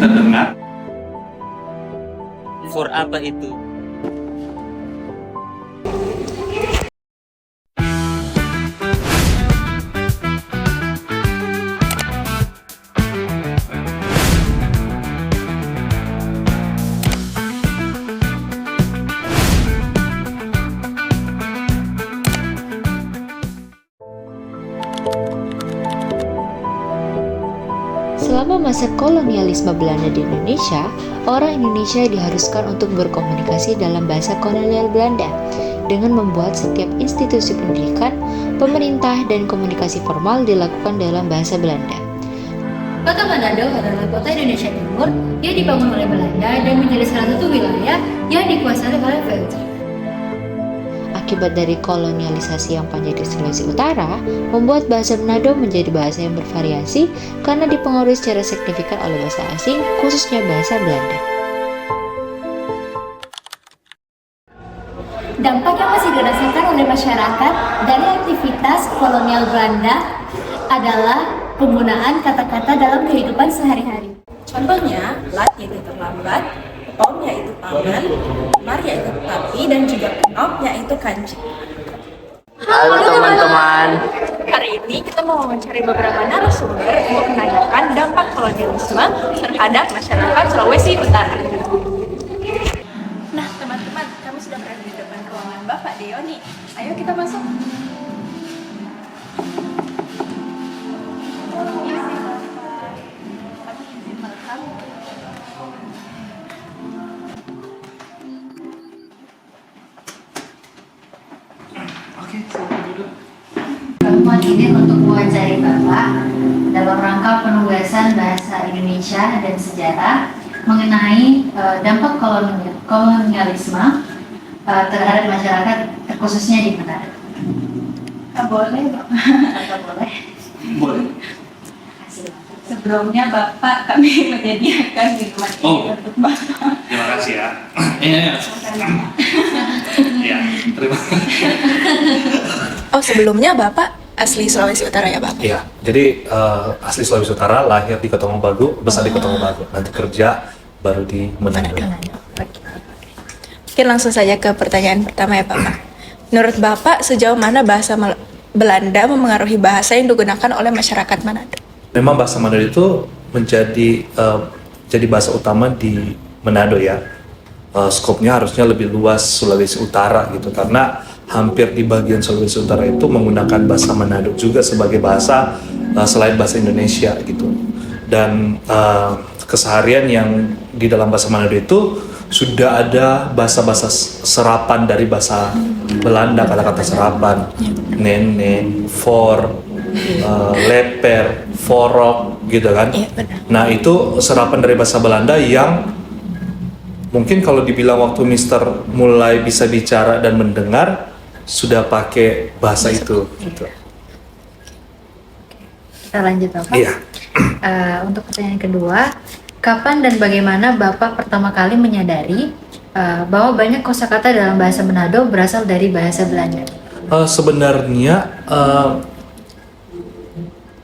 kita dengar. For apa itu? Selama masa kolonialisme Belanda di Indonesia, orang Indonesia diharuskan untuk berkomunikasi dalam bahasa kolonial Belanda dengan membuat setiap institusi pendidikan, pemerintah, dan komunikasi formal dilakukan dalam bahasa Belanda. Kota Manado adalah kota Indonesia Timur yang dibangun oleh Belanda dan menjadi salah satu wilayah yang dikuasai oleh Belanda. Akibat dari kolonialisasi yang panjang di Sulawesi Utara, membuat bahasa Manado menjadi bahasa yang bervariasi karena dipengaruhi secara signifikan oleh bahasa asing, khususnya bahasa Belanda. Dampak yang masih dirasakan oleh masyarakat dari aktivitas kolonial Belanda adalah penggunaan kata-kata dalam kehidupan sehari-hari. Contohnya, lat yaitu terlambat, pom yaitu tangan, mar yaitu tapi, dan juga kenop yaitu kanji. Halo teman-teman. Hari ini kita mau mencari beberapa narasumber untuk menanyakan dampak kolonialisme terhadap masyarakat Sulawesi Utara. Nah teman-teman, kami sudah berada di depan ruangan Bapak Deo nih. Ayo kita masuk. Pertemuan ini untuk mewawancari Bapak dalam rangka penugasan bahasa Indonesia dan sejarah mengenai dampak kolonialisme terhadap masyarakat, khususnya di Manado. Boleh, Bapak. Boleh? Boleh. Sebelumnya Bapak kami menyediakan minuman ini untuk Bapak. Terima kasih ya. Ya, terima kasih. Oh, sebelumnya Bapak asli Sulawesi Utara ya, Bapak? Iya, jadi asli Sulawesi Utara, lahir di Kota Mobagu, besar di Kota Mobagu. Nanti kerja baru di Manado. Oke, langsung saja ke pertanyaan pertama ya, Bapak. Menurut Bapak, sejauh mana bahasa Belanda memengaruhi bahasa yang digunakan oleh masyarakat Manado? Memang bahasa Manado itu menjadi jadi bahasa utama di Manado ya. Skopnya harusnya lebih luas Sulawesi Utara gitu, karena hampir di bagian Sulawesi Utara itu menggunakan bahasa Manado juga sebagai bahasa selain bahasa Indonesia gitu. Dan keseharian yang di dalam bahasa Manado itu sudah ada bahasa-bahasa serapan dari bahasa Belanda, kata-kata serapan, nenek, for, leper, forok gitu kan. Nah itu serapan dari bahasa Belanda yang mungkin kalau dibilang waktu Mister mulai bisa bicara dan mendengar sudah pakai bahasa itu gitu. Kita lanjut, Bapak. Iya. Untuk pertanyaan kedua, kapan dan bagaimana Bapak pertama kali menyadari bahwa banyak kosakata dalam bahasa Manado berasal dari bahasa Belanda? Sebenarnya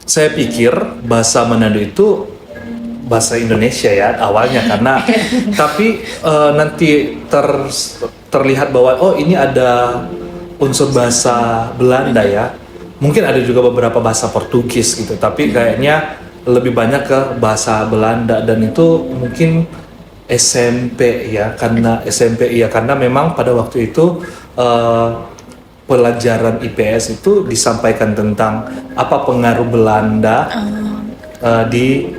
saya pikir bahasa Manado itu bahasa Indonesia ya awalnya karena tapi nanti terlihat bahwa oh ini ada unsur bahasa Belanda ya. Mungkin ada juga beberapa bahasa Portugis gitu, tapi kayaknya lebih banyak ke bahasa Belanda dan itu mungkin SMP ya, karena memang pada waktu itu pelajaran IPS itu disampaikan tentang apa pengaruh Belanda di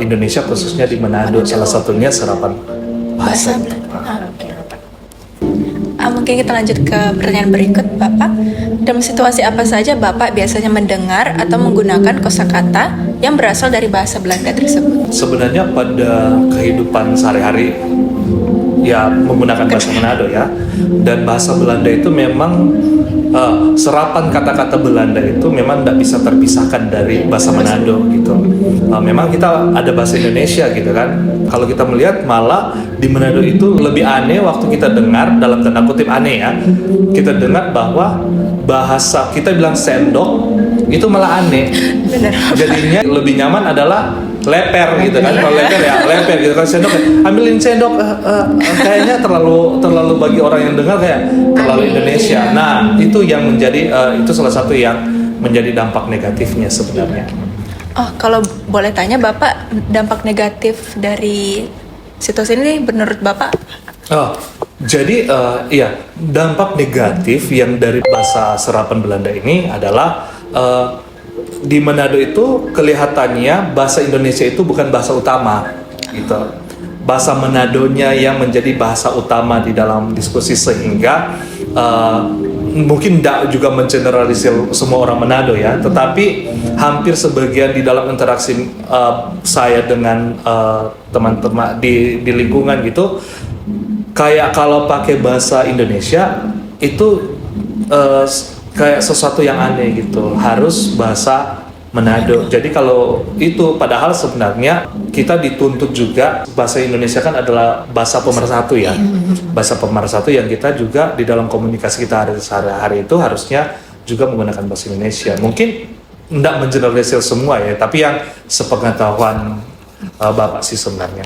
Indonesia khususnya di Manado, salah satunya serapan bahasa. Mungkin kita lanjut ke pertanyaan berikut, Bapak. Dalam situasi apa saja Bapak biasanya mendengar atau menggunakan kosakata yang berasal dari bahasa Belanda tersebut? Sebenarnya pada kehidupan sehari-hari ya menggunakan bahasa Manado ya, dan bahasa Belanda itu memang serapan kata-kata Belanda itu memang tidak bisa terpisahkan dari bahasa Manado gitu. Memang kita ada bahasa Indonesia gitu kan. Kalau kita melihat malah di Manado itu lebih aneh waktu kita dengar, dalam tanda kutip aneh ya, kita dengar bahwa bahasa kita bilang sendok itu malah aneh. Jadinya lebih nyaman adalah leper gitu kan. Kalau leper ya leper gitu kan, sendok ambilin sendok, kayaknya terlalu bagi orang yang dengar kayak terlalu Indonesia. Nah itu yang menjadi itu salah satu yang menjadi dampak negatifnya sebenarnya. Oh, kalau boleh tanya Bapak, dampak negatif dari situasi ini menurut Bapak? Oh, jadi iya, dampak negatif yang dari bahasa serapan Belanda ini adalah di Manado itu kelihatannya bahasa Indonesia itu bukan bahasa utama gitu. Bahasa Manadonya yang menjadi bahasa utama di dalam diskusi, sehingga mungkin tidak juga mengeneralisir semua orang Manado ya, tetapi hampir sebagian di dalam interaksi saya dengan teman-teman di lingkungan gitu, kayak kalau pakai bahasa Indonesia itu kayak sesuatu yang aneh gitu, harus bahasa Manado. Jadi kalau itu padahal sebenarnya kita dituntut juga, bahasa Indonesia kan adalah bahasa pemersatu ya. Bahasa pemersatu yang kita juga di dalam komunikasi kita sehari-hari itu harusnya juga menggunakan bahasa Indonesia. Mungkin tidak mengeneralisir semua ya, tapi yang sepengetahuan Bapak sih sebenarnya.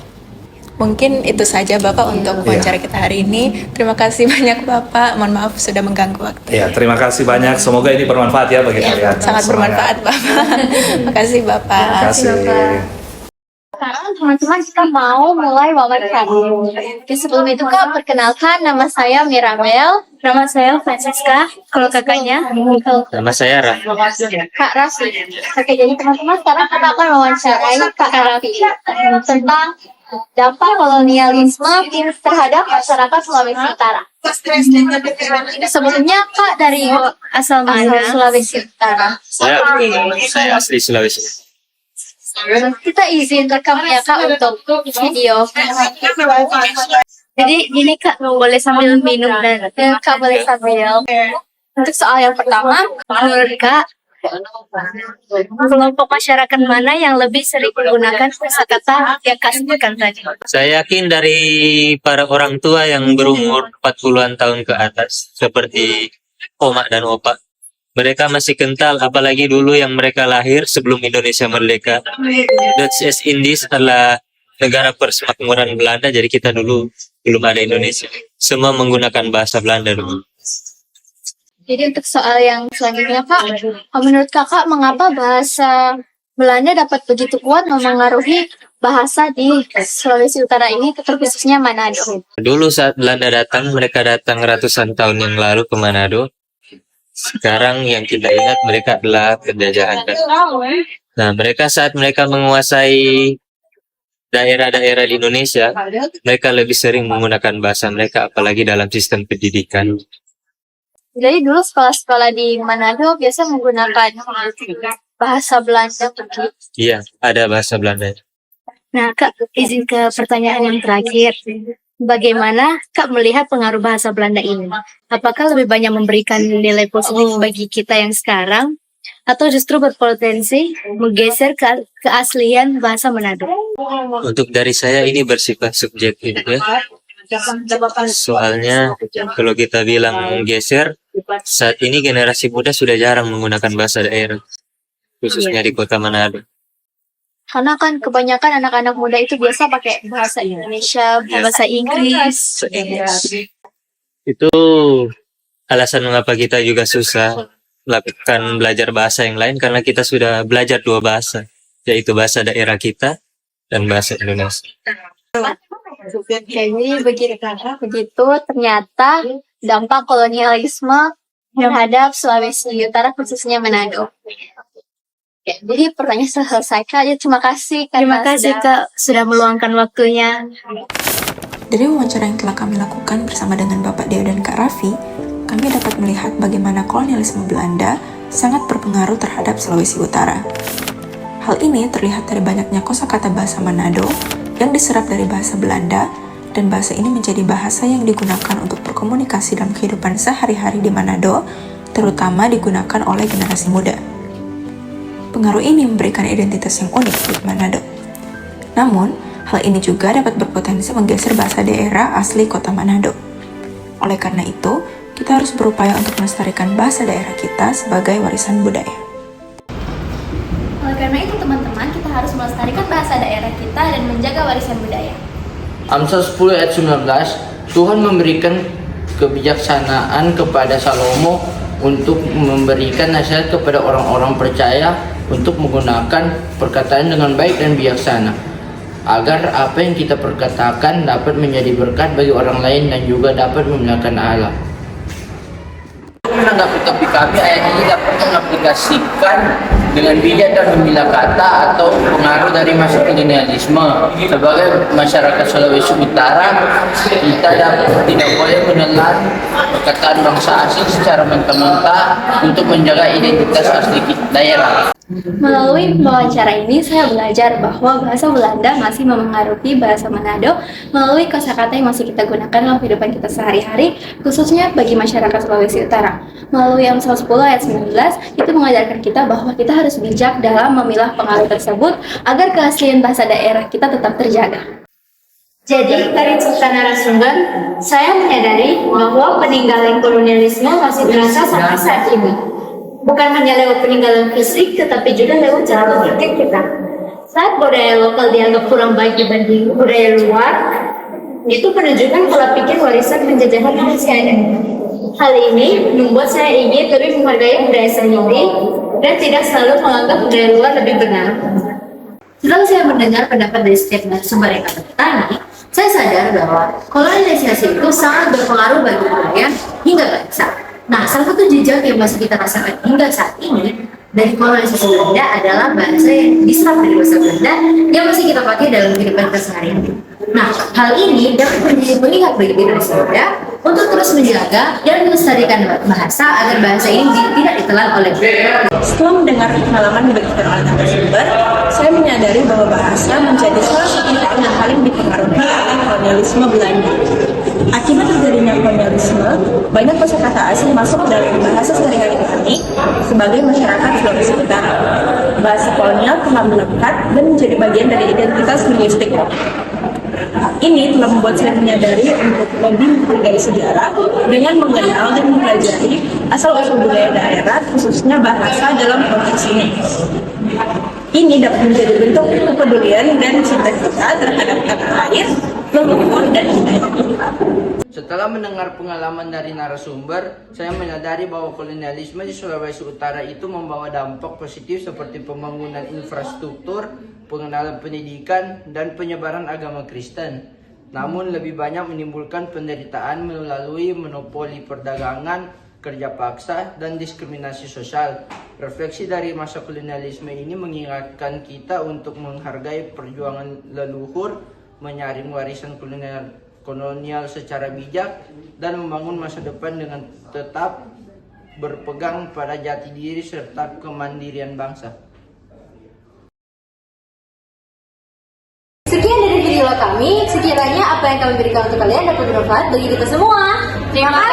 Mungkin itu saja Bapak untuk wawancara kita hari ini. Terima kasih banyak Bapak. Mohon maaf sudah mengganggu waktu. Ya, terima kasih banyak. Semoga ini bermanfaat ya bagi kalian. Sangat bermanfaat Bapak. Terima kasih Bapak. Terima kasih. Sekarang teman-teman kita mau mulai wawancara. Oke, sebelum itu Kak, perkenalkan nama saya Miramel. Nama saya Francisca. Kalau kakaknya? Nama saya Raf. Kak Raffi. Oke, jadi teman-teman sekarang kita akan mewawancarai Kak Raffi tentang dampak kolonialisme terhadap masyarakat Sulawesi Utara. Sebelumnya Kak dari asal mana? Sulawesi Utara. Saya asli Sulawesi. Kita izin rekam ya Kak untuk video. Jadi gini Kak, boleh sambil minum dan Kak boleh sambil. Untuk soal yang pertama, menurut Kak, kelompok masyarakat mana yang lebih sering menggunakan kosakata yang Kak sebutkan tadi? Saya yakin dari para orang tua yang berumur 40-an tahun ke atas, seperti Oma dan Opa. Mereka masih kental, apalagi dulu yang mereka lahir sebelum Indonesia merdeka. Dutch East Indies adalah negara persemakmuran Belanda, jadi kita dulu belum ada Indonesia. Semua menggunakan bahasa Belanda dulu. Jadi untuk soal yang selanjutnya Kak, menurut Kakak mengapa bahasa Belanda dapat begitu kuat memengaruhi bahasa di Sulawesi Utara ini, terkhususnya Manado? Dulu saat Belanda datang, mereka datang ratusan tahun yang lalu ke Manado. Sekarang yang kita ingat mereka adalah penjajahan. Nah, saat mereka menguasai daerah-daerah di Indonesia, mereka lebih sering menggunakan bahasa mereka, apalagi dalam sistem pendidikan. Jadi dulu sekolah-sekolah di Manado biasa menggunakan bahasa Belanda begitu. Iya, ada bahasa Belanda. Nah Kak, izin ke pertanyaan yang terakhir. Bagaimana Kak melihat pengaruh bahasa Belanda ini? Apakah lebih banyak memberikan nilai positif bagi kita yang sekarang, atau justru berpotensi menggeser keaslian bahasa Manado? Untuk dari saya ini bersifat subjektif ya. Soalnya kalau kita bilang geser, saat ini generasi muda sudah jarang menggunakan bahasa daerah, khususnya di kota Manado. Karena kan kebanyakan anak-anak muda itu biasa pakai bahasa Indonesia, bahasa Inggris. Itu alasan mengapa kita juga susah melakukan belajar bahasa yang lain, karena kita sudah belajar dua bahasa, yaitu bahasa daerah kita dan bahasa Indonesia. Jadi begitu ternyata dampak kolonialisme terhadap Sulawesi Utara, khususnya Manado. Oke, jadi pertanyaan selesai Kak. Ya, terima kasih Kak sudah meluangkan waktunya. Dari wawancara yang telah kami lakukan bersama dengan Bapak Deo dan Kak Raffi, kami dapat melihat bagaimana kolonialisme Belanda sangat berpengaruh terhadap Sulawesi Utara. Hal ini terlihat dari banyaknya kosakata bahasa Manado yang diserap dari bahasa Belanda, dan bahasa ini menjadi bahasa yang digunakan untuk berkomunikasi dalam kehidupan sehari-hari di Manado, terutama digunakan oleh generasi muda. Pengaruh ini memberikan identitas yang unik di Manado. Namun, hal ini juga dapat berpotensi menggeser bahasa daerah asli kota Manado. Oleh karena itu, kita harus berupaya untuk melestarikan bahasa daerah kita sebagai warisan budaya. Oleh karena itu teman-teman, kita harus melestarikan bahasa kita dan menjaga warisan budaya. Amsal 10 ayat 19, Tuhan memberikan kebijaksanaan kepada Salomo untuk memberikan nasihat kepada orang-orang percaya untuk menggunakan perkataan dengan baik dan bijaksana, agar apa yang kita perkatakan dapat menjadi berkat bagi orang lain dan juga dapat memuliakan Allah. Menanggapi topik kami, ayat ini dapat mengaplikasikan dengan bijak dan memilah kata atau pengaruh dari masa kolonialisme. Sebagai masyarakat Sulawesi Utara, kita tidak boleh menelan perkataan bangsa asing secara mentah-mentah untuk menjaga identitas asli daerah. Melalui wawancara ini, saya belajar bahwa bahasa Belanda masih memengaruhi bahasa Manado melalui kosakata yang masih kita gunakan dalam kehidupan kita sehari-hari, khususnya bagi masyarakat Sulawesi Utara. Melalui Amsal 10 ayat 19, itu mengajarkan kita bahwa kita harus bijak dalam memilah pengaruh tersebut agar keaslian bahasa daerah kita tetap terjaga. Jadi, dari cerita narasumber, saya menyadari bahwa peninggalan kolonialisme masih terasa sampai saat ini. Bukan hanya lewat peninggalan fisik, tetapi juga lewat cara berpikir kita. Saat budaya lokal dianggap kurang baik dibanding budaya luar, itu menunjukkan pola pikir warisan penjajahan manusia ini. Hal ini membuat saya ingin lebih menghargai budaya sendiri dan tidak selalu menganggap budaya luar lebih benar. Setelah saya mendengar pendapat dari setiap narasumber yang akan bertanya, saya sadar bahwa kolonialisasi itu sangat berpengaruh bagi budaya hingga bangsa. Nah, salah satu jejak yang masih kita rasakan hingga saat ini dari kolonialisasi Belanda adalah bahasa yang diserap dari bahasa Belanda yang masih kita pakai dalam kehidupan kita sehari-hari. Nah, hal ini dapat menjadi pengingat bagi generasi muda untuk terus menjaga dan melestarikan bahasa agar bahasa ini tidak ditelan oleh Setelah mendengar pengalaman dibagikan oleh narasumber, saya menyadari bahwa bahasa menjadi salah satu hal yang paling dipengaruhi oleh kolonialisme Belanda. Akibat terjadinya kolonialisme, banyak kosakata asing masuk dalam bahasa sehari-hari kami sebagai masyarakat Sulawesi Utara. Bahasa kolonial telah melekat dan menjadi bagian dari identitas linguistik. Ini telah membuat saya menyadari untuk lebih menghargai sejarah dengan mengenal dan mempelajari asal-usul budaya daerah, khususnya bahasa dalam konteks ini. Ini dapat menjadi bentuk kepedulian dan cinta kita terhadap tanah air, leluhur, dan budaya kita. Setelah mendengar pengalaman dari narasumber, saya menyadari bahwa kolonialisme di Sulawesi Utara itu membawa dampak positif seperti pembangunan infrastruktur, pengenalan pendidikan, dan penyebaran agama Kristen. Namun lebih banyak menimbulkan penderitaan melalui monopoli perdagangan, kerja paksa, dan diskriminasi sosial. Refleksi dari masa kolonialisme ini mengingatkan kita untuk menghargai perjuangan leluhur, menyaring warisan kolonial secara bijak, dan membangun masa depan dengan tetap berpegang pada jati diri serta kemandirian bangsa. Sekian dari video kami, sekiranya apa yang kami berikan untuk kalian dapat bermanfaat bagi kita semua. Terima kasih.